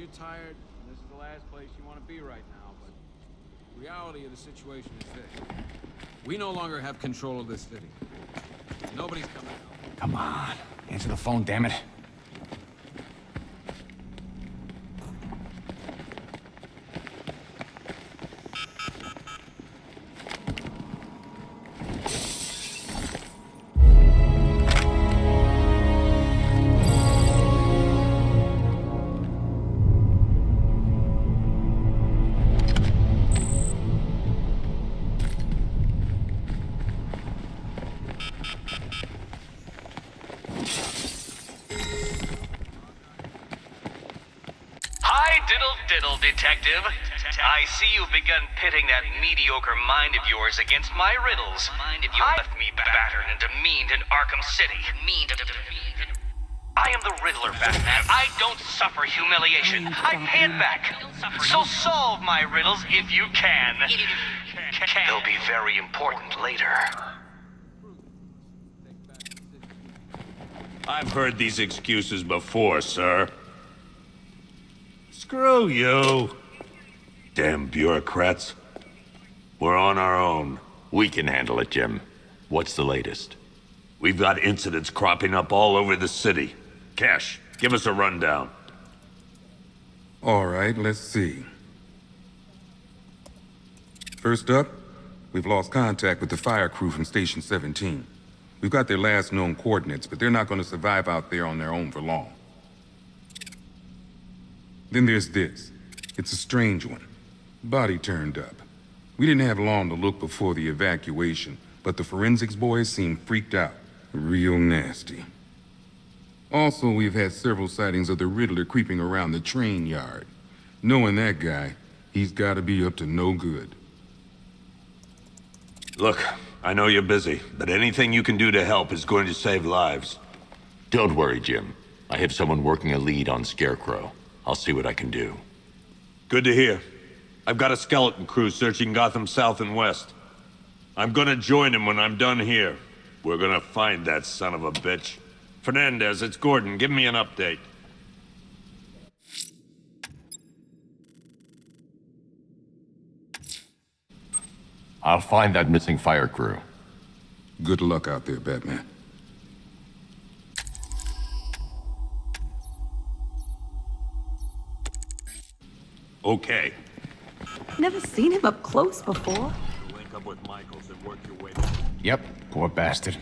you're tired, and this is the last place you want to be right now, but the reality of the situation is this. We no longer have control of this city. Nobody's coming out. Come on. Answer the phone, damn it. Diddle, detective. I see you've begun pitting that mediocre mind of yours against my riddles. You left me battered and demeaned in Arkham City. I am the Riddler, Batman. I don't suffer humiliation. I pay it back. So solve my riddles if you can. They'll be very important later. I've heard these excuses before, sir. Screw you. Damn bureaucrats. We're on our own. We can handle it, Jim. What's the latest? We've got incidents cropping up all over the city. Cash, give us a rundown. All right, let's see. First up, we've lost contact with the fire crew from Station 17. We've got their last known coordinates, but they're not going to survive out there on their own for long. Then there's this. It's a strange one. Body turned up. We didn't have long to look before the evacuation, but the forensics boys seemed freaked out. Real nasty. Also, we've had several sightings of the Riddler creeping around the train yard. Knowing that guy, he's gotta be up to no good. Look, I know you're busy, but anything you can do to help is going to save lives. Don't worry, Jim. I have someone working a lead on Scarecrow. I'll see what I can do. Good to hear. I've got a skeleton crew searching Gotham South and West. I'm gonna join him when I'm done here. We're gonna find that son of a bitch. Fernandez, it's Gordon. Give me an update. I'll find that missing fire crew. Good luck out there, Batman. Okay. Never seen him up close before. Link up with Michaels and work your way. Yep, poor bastard.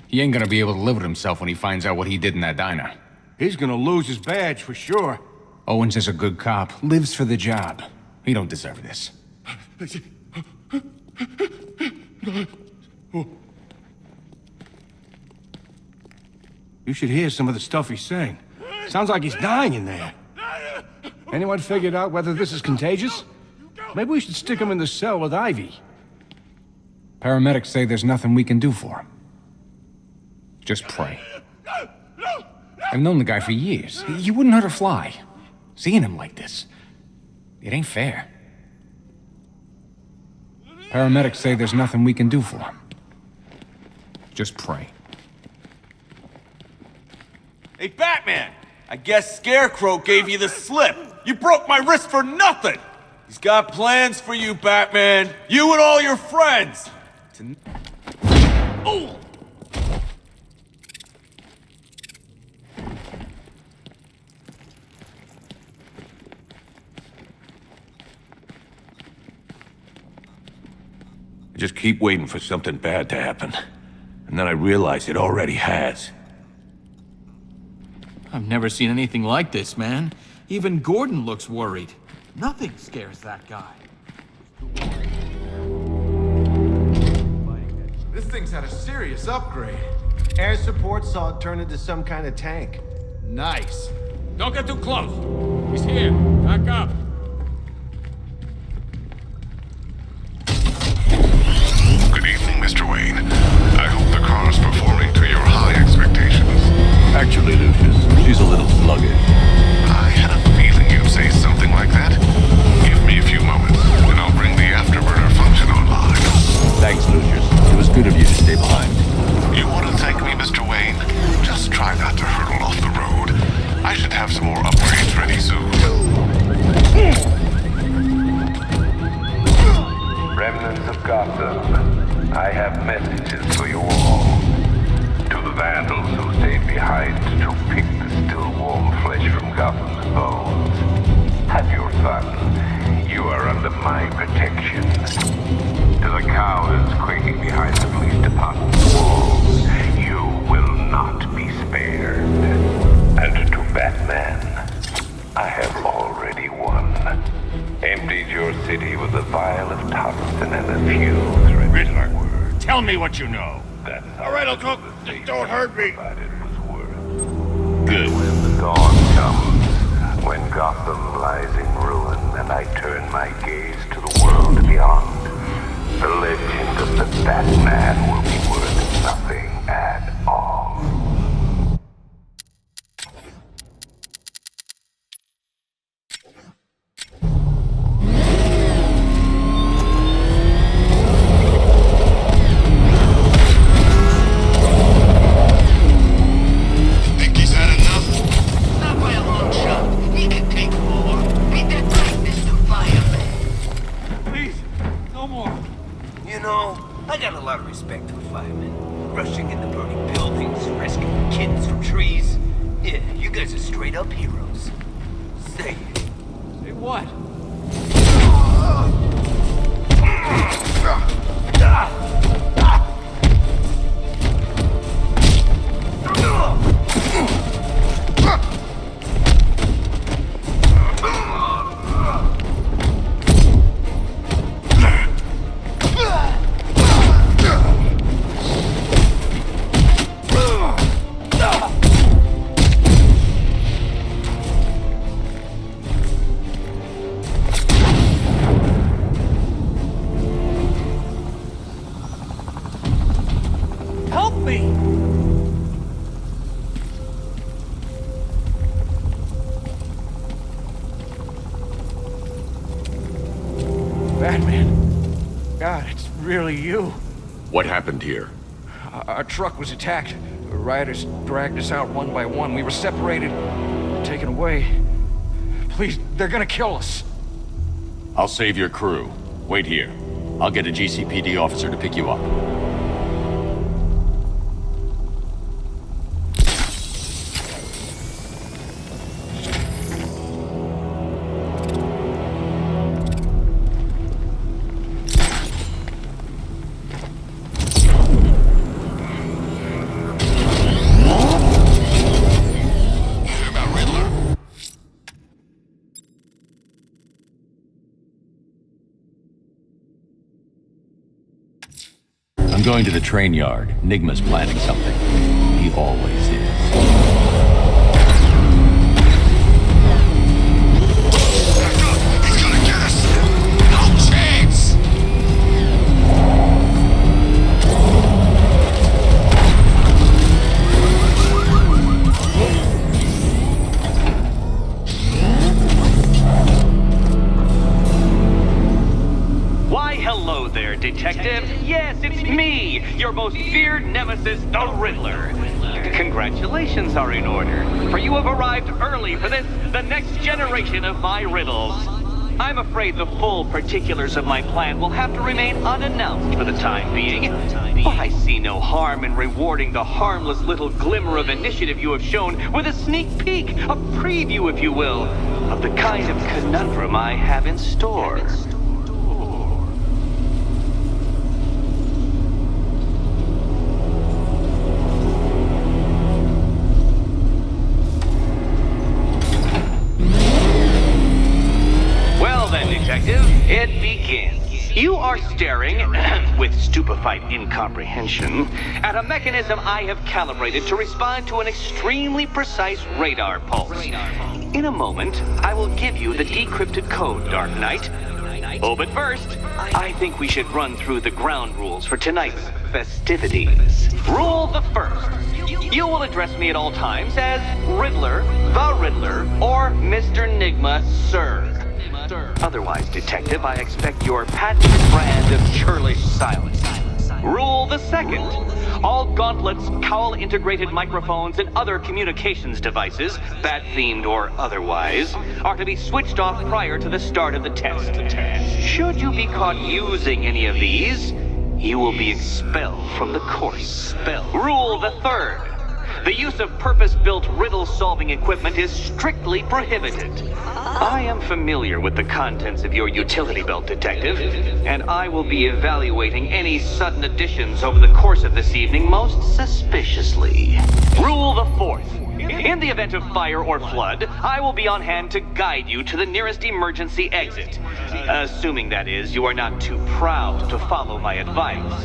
He ain't gonna be able to live with himself when he finds out what he did in that diner. He's gonna lose his badge for sure. Owens is a good cop, lives for the job. He don't deserve this. You should hear some of the stuff he's saying. Sounds like he's dying in there. Anyone figured out whether this is contagious? Maybe we should stick him in the cell with Ivy. Paramedics say there's nothing we can do for him. Just pray. I've known the guy for years. He wouldn't hurt a fly. Seeing him like this, it ain't fair. Paramedics say there's nothing we can do for him. Just pray. Hey, Batman! I guess Scarecrow gave you the slip. You broke my wrist for nothing! He's got plans for you, Batman. You and all your friends! Oh! I just keep waiting for something bad to happen. And then I realize it already has. I've never seen anything like this, man. Even Gordon looks worried. Nothing scares that guy. This thing's had a serious upgrade. Air support saw it turn into some kind of tank. Nice. Don't get too close. He's here. Back up. Good evening, Mr. Wayne. I hope the car's performing to your high expectations. Actually, Lucius, she's a little sluggish. I had a feeling you'd say something like that. Give me a few moments, and I'll bring the afterburner function online. Thanks, Lucius. It was good of you to stay behind. You want to thank me, Mr. Wayne? Just try not to hurtle off the road. I should have some more upgrades ready soon. Remnants of Gotham, I have messages for you all. To the vandals who stayed behind to pick the still warm flesh from Gotham's bones. Have your fun. You are under my protection. To the cowards quaking behind the police department's walls, you will not be spared. And to Batman, I have already won. Emptied your city with a vial of toxin and a few threatening Riddler, words. tell me what you know. That's All right, I'll talk. Don't hurt me. But it was worth. Good. When the dawn comes, when Gotham lies in ruin, and I turn my gaze to the world beyond, the legend of the Batman will be worth nothing at all. Think he's had enough? Not by a long shot. He can take more. Ain't that right, Mr. Fireman? Please, no more. You know, I got a lot of respect for firemen. Rushing into burning buildings, rescuing kittens from trees. Yeah, you guys are straight up heroes. Say it. Say what? Help me! Batman. God, it's really you. What happened here? Our truck was attacked. The rioters dragged us out one by one. We were separated, taken away. Please, they're gonna kill us. I'll save your crew. Wait here. I'll get a GCPD officer to pick you up. About Riddler? I'm going to the train yard. Nigma's planning something. He always is. He's gonna get us! No chance! Why, hello there, detective. Yes, it's me, your most feared nemesis, the Riddler. Congratulations are in order, for you have arrived early for this, the next generation of my riddles. I'm afraid the full particulars of my plan will have to remain unannounced for the time being. But I see no harm in rewarding the harmless little glimmer of initiative you have shown with a sneak peek, a preview, if you will, of the kind of conundrum I have in store. Well then, detective, it begins. You are staring, with stupefied incomprehension, at a mechanism I have calibrated to respond to an extremely precise radar pulse. In a moment, I will give you the decrypted code, Dark Knight. Oh, but first, I think we should run through the ground rules for tonight's festivities. Rule the first. You will address me at all times as Riddler, the Riddler, or Mr. Nigma, sir. Otherwise, detective, I expect your patented brand of churlish silence. Rule the second. All gauntlets, cowl-integrated microphones, and other communications devices, bat-themed or otherwise, are to be switched off prior to the start of the test. Should you be caught using any of these, you will be expelled from the course. Rule the third. The use of purpose-built riddle-solving equipment is strictly prohibited. I am familiar with the contents of your utility belt, Detective, and I will be evaluating any sudden additions over the course of this evening most suspiciously. Rule the fourth. In the event of fire or flood, I will be on hand to guide you to the nearest emergency exit. Assuming, that is, you are not too proud to follow my advice.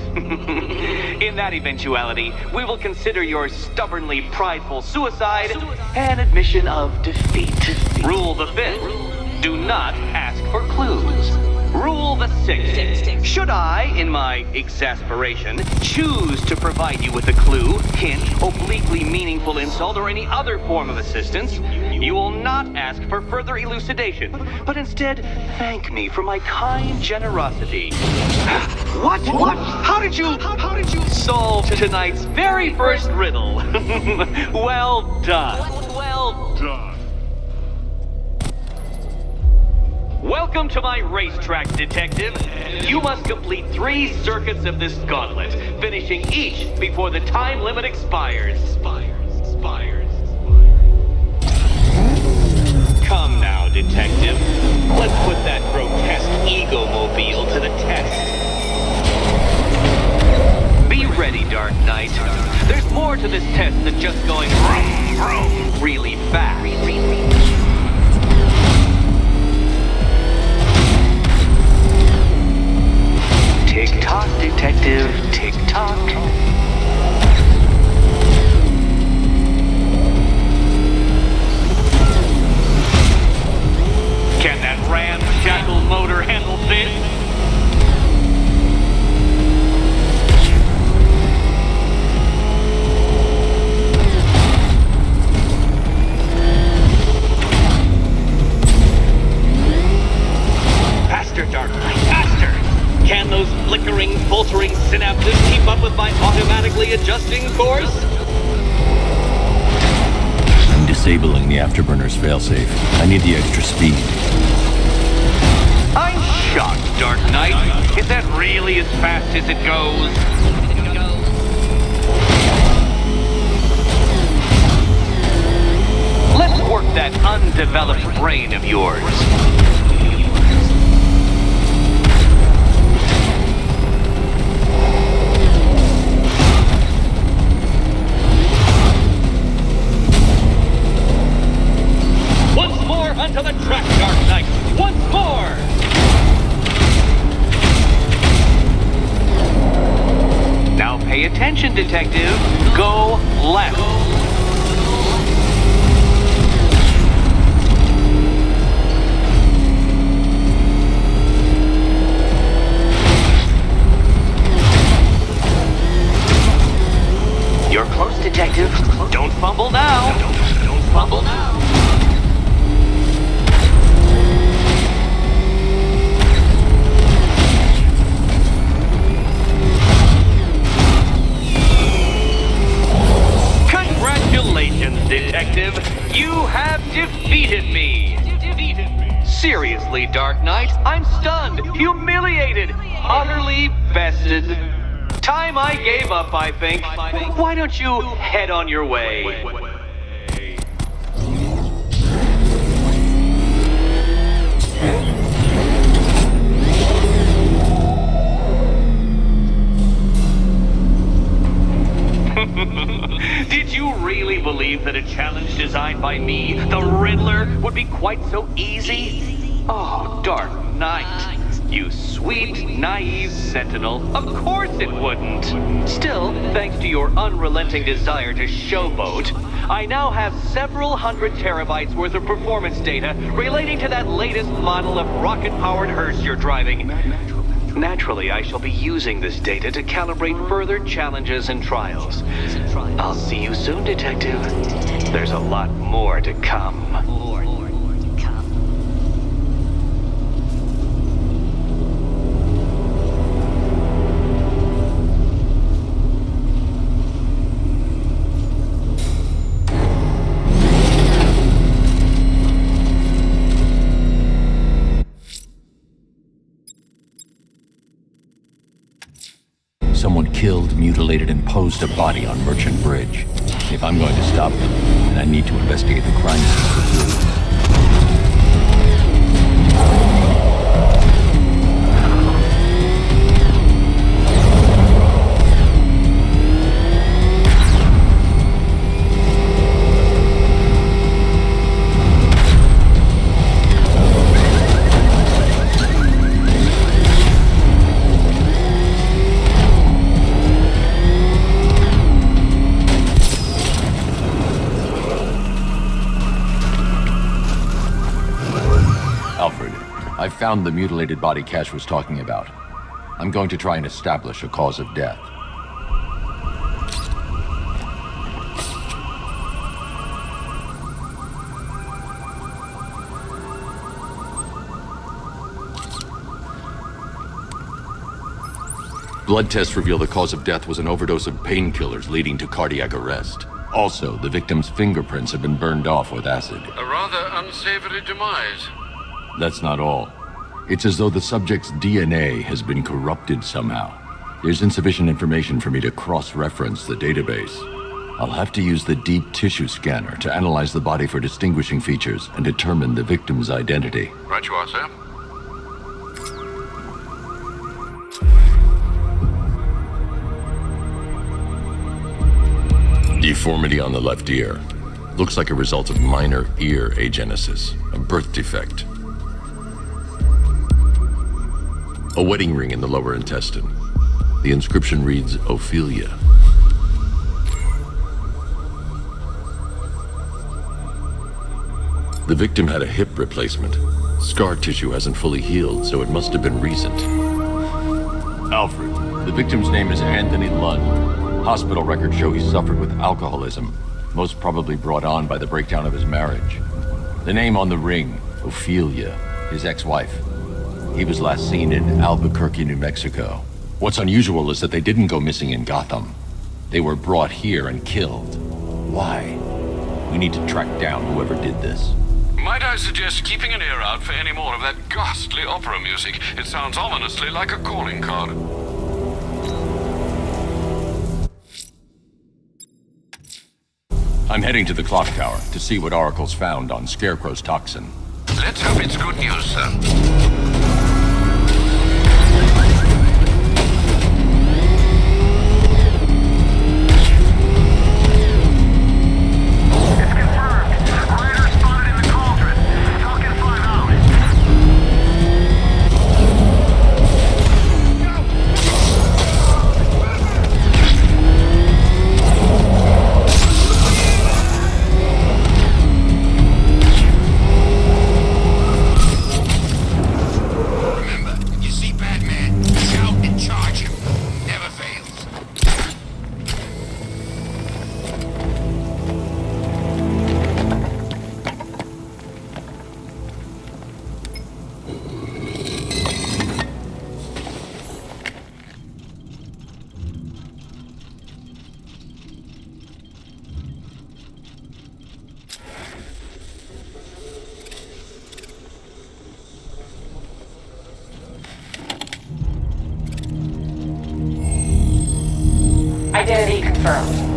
In that eventuality, we will consider your stubbornly prideful suicide an admission of defeat. Rule the fifth. Do not ask for clues. Rule the sixth. Should I, in my exasperation, choose to provide you with a clue, hint, obliquely meaningful insult, or any other form of assistance, you will not ask for further elucidation, but instead thank me for my kind generosity. What? How did you solve tonight's very first riddle? Well done. Well done. Welcome to my racetrack, Detective. You must complete 3 circuits of this gauntlet, finishing each before the time limit expires. Come now, Detective. Let's put that grotesque ego-mobile to the test. Be ready, Dark Knight. There's more to this test than just going vroom, vroom really fast. Tick-tock, Detective, tick-tock. Can that ramshackle motor handle this? Faster, Dark Knight, faster! Can those flickering, faltering synapses keep up with my automatically adjusting course? I'm disabling the afterburner's failsafe. I need the extra speed. I'm shocked, Dark Knight. Is that really as fast as it goes? Let's work that undeveloped brain of yours. Onto the track, Dark Knight! Once more! Now pay attention, Detective. Go left. You're close, Detective. Don't fumble now. Don't fumble now. Detective, you have defeated me! Seriously, Dark Knight, I'm stunned, humiliated, utterly bested. Time I gave up, I think. Why don't you head on your way? Did you really believe that a challenge designed by me, the Riddler, would be quite so easy? Oh, Dark Knight. You sweet, naive sentinel. Of course it wouldn't. Still, thanks to your unrelenting desire to showboat, I now have several hundred terabytes worth of performance data relating to that latest model of rocket-powered hearse you're driving. Naturally, I shall be using this data to calibrate further challenges and trials. I'll see you soon, Detective. There's a lot more to come. mutilated and posed a body on Merchant Bridge. If I'm going to stop them, then I need to investigate the crime scene for clues. I found the mutilated body Cash was talking about. I'm going to try and establish a cause of death. Blood tests reveal the cause of death was an overdose of painkillers leading to cardiac arrest. Also, the victim's fingerprints have been burned off with acid. A rather unsavory demise. That's not all. It's as though the subject's DNA has been corrupted somehow. There's insufficient information for me to cross-reference the database. I'll have to use the deep tissue scanner to analyze the body for distinguishing features and determine the victim's identity. Right you are, sir. Deformity on the left ear. Looks like a result of minor ear agenesis, a birth defect. A wedding ring in the lower intestine. The inscription reads, Ophelia. The victim had a hip replacement. Scar tissue hasn't fully healed, so it must have been recent. Alfred. The victim's name is Anthony Lund. Hospital records show he suffered with alcoholism, most probably brought on by the breakdown of his marriage. The name on the ring, Ophelia, his ex-wife. He was last seen in Albuquerque, New Mexico. What's unusual is that they didn't go missing in Gotham. They were brought here and killed. Why? We need to track down whoever did this. Might I suggest keeping an ear out for any more of that ghastly opera music? It sounds ominously like a calling card. I'm heading to the clock tower to see what Oracle's found on Scarecrow's toxin. Let's hope it's good news, sir. Identity confirmed.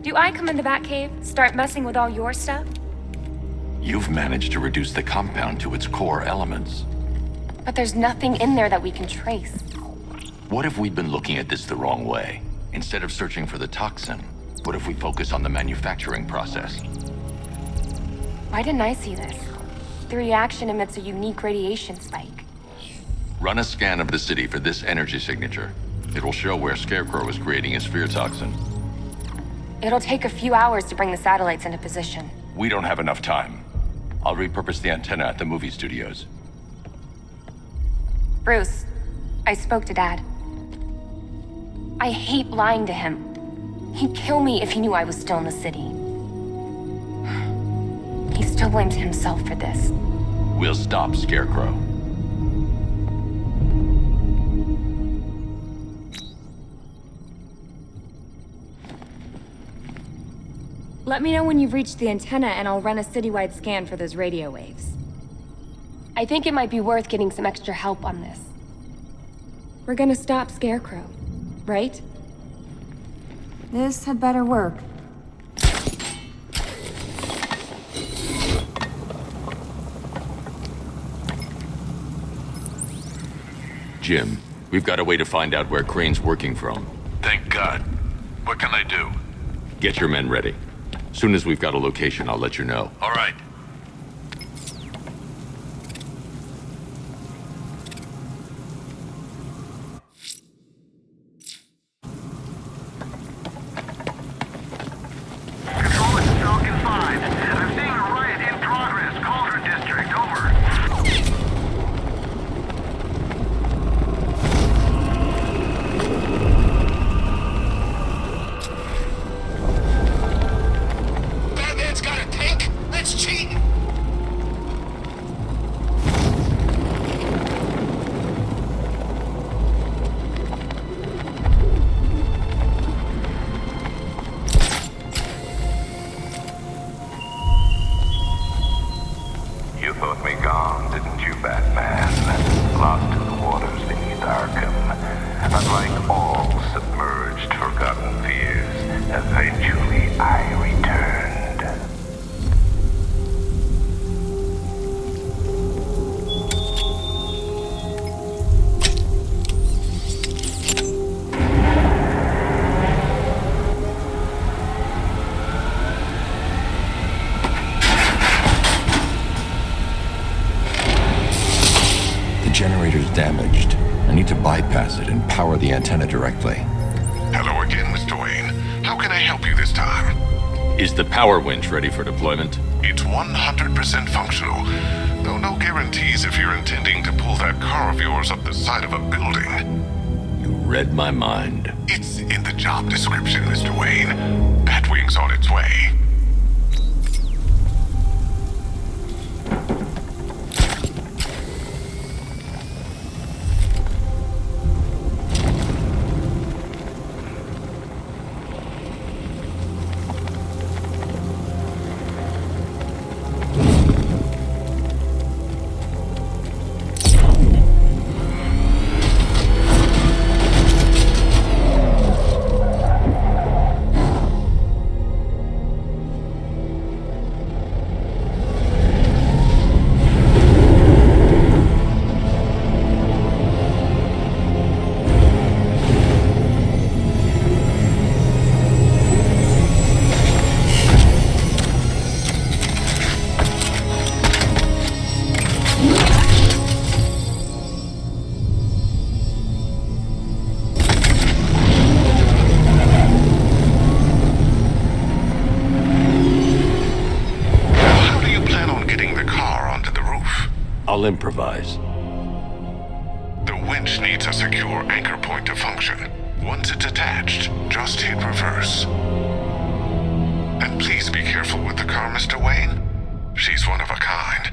Do I come in the Batcave, start messing with all your stuff? You've managed to reduce the compound to its core elements. But there's nothing in there that we can trace. What if we'd been looking at this the wrong way? Instead of searching for the toxin, what if we focus on the manufacturing process? Why didn't I see this? The reaction emits a unique radiation spike. Run a scan of the city for this energy signature. It will show where Scarecrow is creating his fear toxin. It'll take a few hours to bring the satellites into position. We don't have enough time. I'll repurpose the antenna at the movie studios. Bruce, I spoke to Dad. I hate lying to him. He'd kill me if he knew I was still in the city. He still blames himself for this. We'll stop Scarecrow. Let me know when you've reached the antenna and I'll run a citywide scan for those radio waves. I think it might be worth getting some extra help on this. We're gonna stop Scarecrow, right? This had better work. Jim, we've got a way to find out where Crane's working from. Thank God. What can I do? Get your men ready. Soon as we've got a location, I'll let you know. All right. Control, this is Falcon 5. I'm seeing a riot in progress. Cauldron District, over. Batman's got a tank? That's cheating! You thought me gone, didn't you, Batman? Lost in the waters beneath Arkham. Unlike all submerged, forgotten fears, eventually I returned. The generator's damaged. I need to bypass it and power the antenna directly. Hello again, Mr. Wayne. How can I help you this time? Is the power winch ready for deployment? It's 100% functional, though no guarantees if you're intending to pull that car of yours up the side of a building. You read my mind. It's in the job description, Mr. Wayne. Batwing's on its way. I'll improvise. The winch needs a secure anchor point to function. Once it's attached, just hit reverse. And please be careful with the car, Mr. Wayne. She's one of a kind.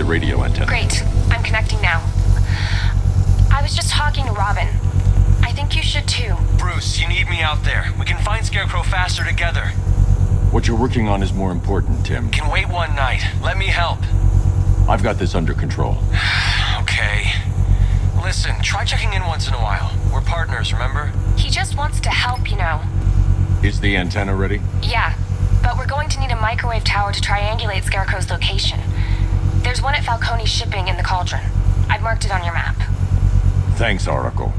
radio antenna. Great. I'm connecting now. I was just talking to Robin. I think you should too. Bruce, you need me out there. We can find Scarecrow faster together. What you're working on is more important, Tim. Can wait one night. Let me help. I've got this under control. Okay. Listen, try checking in once in a while. We're partners, remember? He just wants to help, you know. Is the antenna ready? Yeah, but we're going to need a microwave tower to triangulate Scarecrow's location. There's one at Falcone's shipping in the Cauldron. I've marked it on your map. Thanks, Oracle.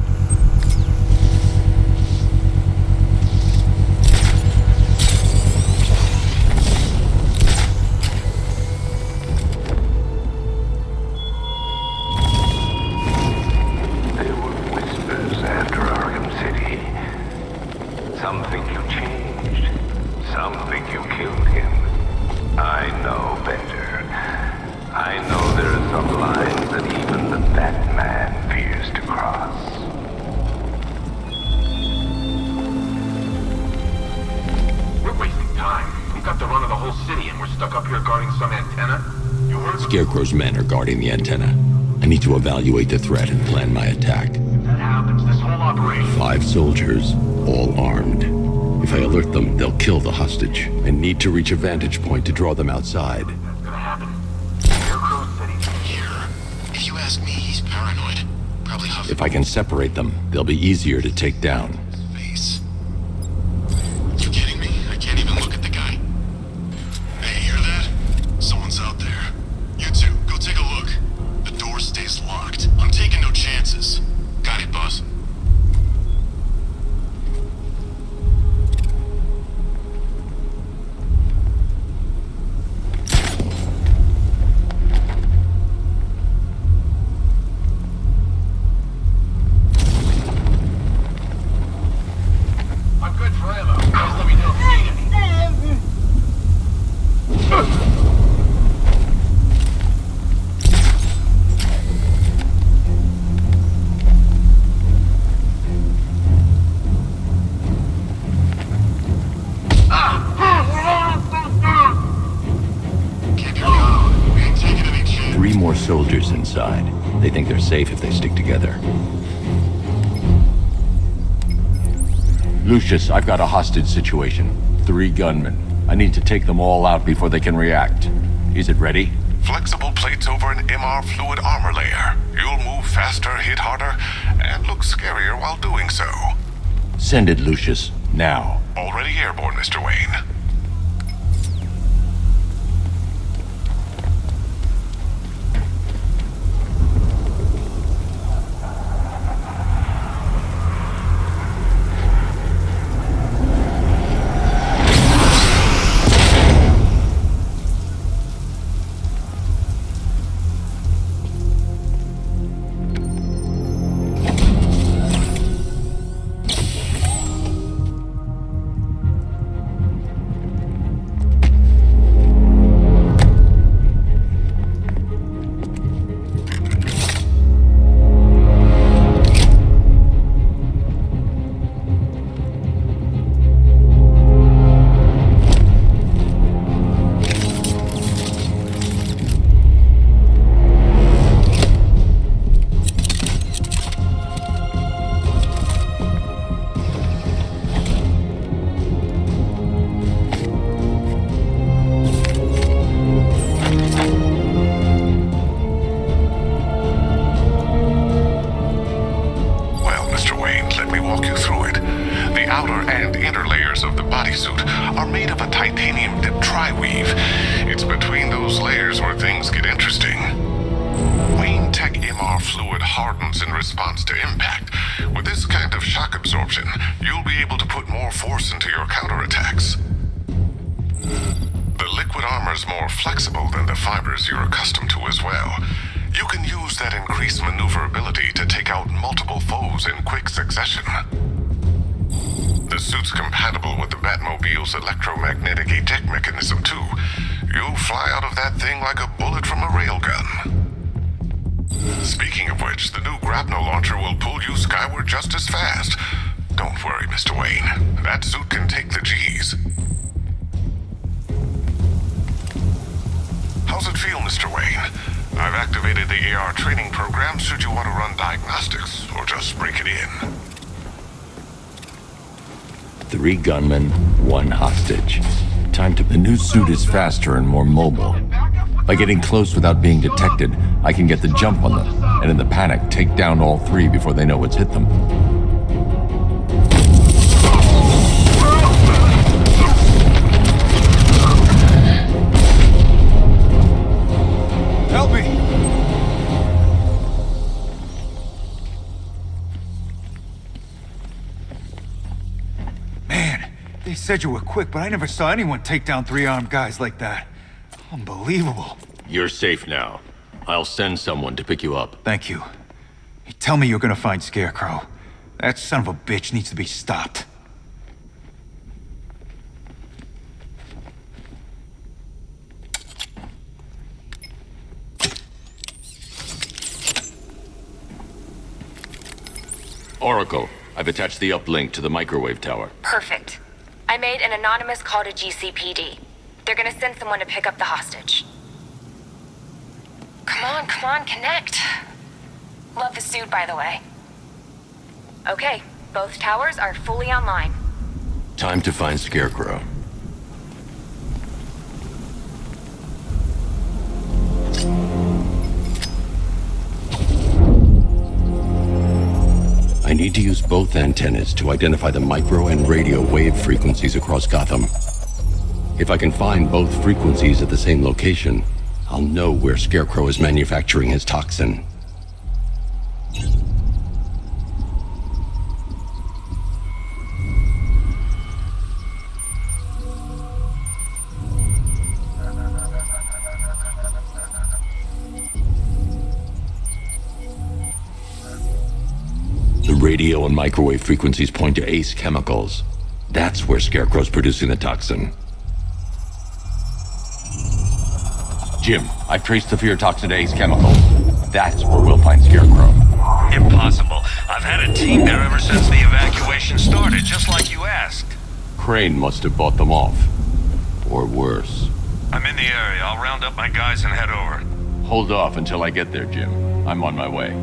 There were whispers after Arkham City. Some think you changed. Some think you killed him. I know better. I know there are some lines that even the Batman fears to cross. We're wasting time. We've got the run of the whole city and we're stuck up here guarding some antenna. You heard? Scarecrow's men are guarding the antenna. I need to evaluate the threat and plan my attack. If that happens, this whole operation... 5 soldiers, all armed. If I alert them, they'll kill the hostage. I need to reach a vantage point to draw them outside. That's gonna happen. Scarecrow City's Here. If you ask me, he's paranoid. Probably huffing If I can separate them, they'll be easier to take down. face. You kidding me? I can't even look at the guy. Hey, hear that? Someone's out there. You two, go take a look. The door stays locked. I'm taking no chances. Got it, boss. I'm good for ammo. Just let me know if you need any. Keep your gun. We ain't taking any chances. 3 more soldiers inside. They think they're safe if they stick together. Lucius, I've got a hostage situation. 3 gunmen. I need to take them all out before they can react. Is it ready? Flexible plates over an MR fluid armor layer. You'll move faster, hit harder, and look scarier while doing so. Send it, Lucius. Now. Already airborne, Mr. Wayne. hardens in response to impact. With this kind of shock absorption, you'll be able to put more force into your counterattacks. The liquid armor's more flexible than the fibers you're accustomed to as well. You can use that increased maneuverability to take out multiple foes in quick succession. The suit's compatible with the Batmobile's electromagnetic eject mechanism, too. You'll fly out of that thing like a bullet from a railgun. Speaking of which, the new grapnel launcher will pull you skyward just as fast. Don't worry, Mr. Wayne. That suit can take the G's. How's it feel, Mr. Wayne? I've activated the AR training program should you want to run diagnostics, or just break it in. 3 gunmen, 1 hostage. Time to... The new suit is faster and more mobile. By getting close without being detected, I can get the jump on them, and in the panic, take down all 3 before they know what's hit them. Help me! Man, they said you were quick, but I never saw anyone take down 3 armed guys like that. Unbelievable. You're safe now. I'll send someone to pick you up. Thank you. Hey, tell me you're gonna find Scarecrow. That son of a bitch needs to be stopped. Oracle, I've attached the uplink to the microwave tower. Perfect. I made an anonymous call to GCPD. They're gonna send someone to pick up the hostage. Come on, connect. Love the suit, by the way. Okay, both towers are fully online. Time to find Scarecrow. I need to use both antennas to identify the micro and radio wave frequencies across Gotham. If I can find both frequencies at the same location, I'll know where Scarecrow is manufacturing his toxin. The radio and microwave frequencies point to Ace Chemicals. That's where Scarecrow's producing the toxin. Jim, I've traced the fear toxin to Ace Chemicals. That's where we'll find Scarecrow. Impossible. I've had a team there ever since the evacuation started, just like you asked. Crane must have bought them off. Or worse. I'm in the area. I'll round up my guys and head over. Hold off until I get there, Jim. I'm on my way.